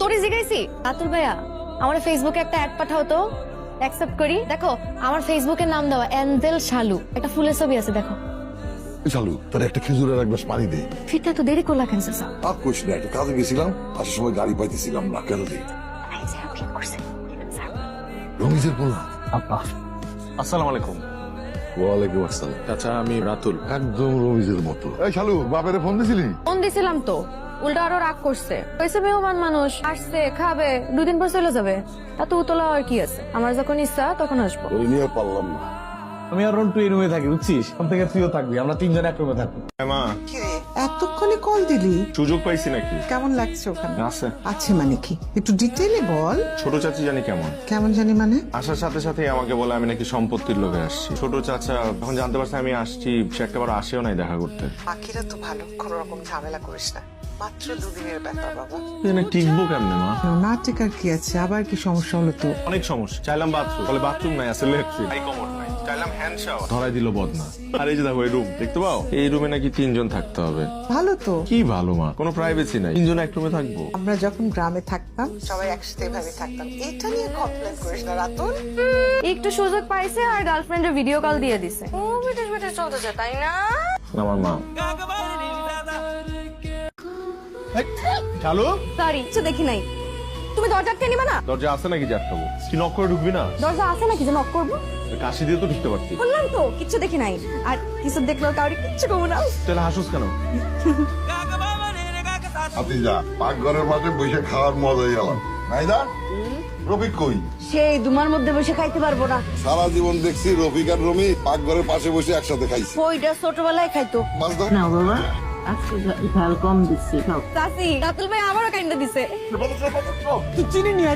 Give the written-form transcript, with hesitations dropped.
তোরে জিগাইছি আতুল ভাইয়া আমার ফেসবুকে একটা অ্যাড পাঠাও তো, অ্যাকসেপ্ট করি। দেখো আমার ফেসবুকের নাম দেওয়া এঞ্জেল শালু, একটা ফুলের ছবি আছে দেখো। চালু তোর একটা খেজুরের এক গ্লাস পানি দে। ফিরতে তো দেরি করলা কেন চাচা? আর কইস না, একটু কাজে গেছিলাম, আসার সময় গাড়ি পাইতেছিলাম না, কেন দিই রমিজের বললাম। আসসালামু আলাইকুম। ওয়ালাইকুম আসসালাম। চাচা আমি রাতুল। একদম রমিজের মতো। এই শালু বাপেরে ফোন দিছিলি? ফোন দিছিলাম তো, উল্টা আরো রাগ করছে। কইছে মেহমান মানুষ আসছে, খাবে, 2 দিন পর চলে যাবে। এত উতলা আর কি আছে, আমার যখন ইচ্ছা তখন আসবো। ওই নিয়ে পারলাম না। আমি আর রন্টু এই রুমে থাকি, বুঝছিস? ওখান থেকে তুইও থাকবি, আমরা 3 জন এক রুমে থাকবো। মা এতক্ষণে কল দিলি? সুযোগ পাইছি নাকি? কেমন লাগছে ওখানে? আছে। আছে মানে কি, একটু ডিটেইলে বল। ছোট চাচি জানি কেমন, কেমন জানি মানে? আসার সাথে সাথে আমাকে বলে আমি নাকি সম্পত্তির লোভে আসছি। ছোট চাচা যখন জানতে পারছে আমি আসছি, সে একটাবার আসেও নাই দেখা করতে। বাকিরা তো ভালো, কোন রকম ঝামেলা করিস না, মাত্র 2 দিনের ব্যাপার বাবা। এখানে টিকবো কেমনে মা? না টিকার কি আছে, আবার কি সমস্যা হলো তো? অনেক সমস্যা। চাইলাম বাথরুম, বলে বাথরুম নাই, আছে লেট্রিন। এই কমোড নাই। চাইলাম হ্যান্ড শাওয়ার, ধরাই দিল বদনা। আর এই যে দেখো এই রুম দেখতে পাও, এই রুমে নাকি 3 জন থাকতে হবে। ভালো তো। কি ভালো মা, কোনো প্রাইভেসি নাই, 3 জন এক রুমে থাকবো। আমরা যখন গ্রামে থাকতাম সবাই একসাথে এভাবে থাকতাম, এটা নিয়ে কমপ্লেন করিস না রাতুল। একটু সুযোগ পাইছে আর গার্লফ্রেন্ডের ভিডিও কল দিয়ে দিছে। ও বিদেশ বিদেশ চলতেছে তাই না? আমার মা। চালু সরি, কিছু দেখি নাই। তুমি দরজা আটকে নিবা না? দরজা আছে নাকি যে আটকাবো? কি নক করে ঢুকবি না? দরজা আছে নাকি যে নক করবো? কাশি দিয়ে তো ঢুকতে পারতি। বললাম তো কিছু দেখি নাই, আর কিছু দেখলেও কাউরি কিচ্ছু করবো না। তাহলে হাসুস কেন? আপনি যা, পাকঘরের মাঝে বসে খাওয়ার মজাই আলাদা। নাইদা রফিক কই? সেই দুমার মধ্যে বসে খাইতে পারবো না। সারা জীবন দেখছি রফিক আর রমি পাকঘরের পাশে বসে একসাথে খাইছে। ওইটা ছোটবেলায় খাইতো। মাছ ধর। না বাবা, আজকে ঝাল কম দিচ্ছি, খাও। চাচি রাতুল ভাই আমারও কাইন্ডা দিছে। চিনি নিয়ে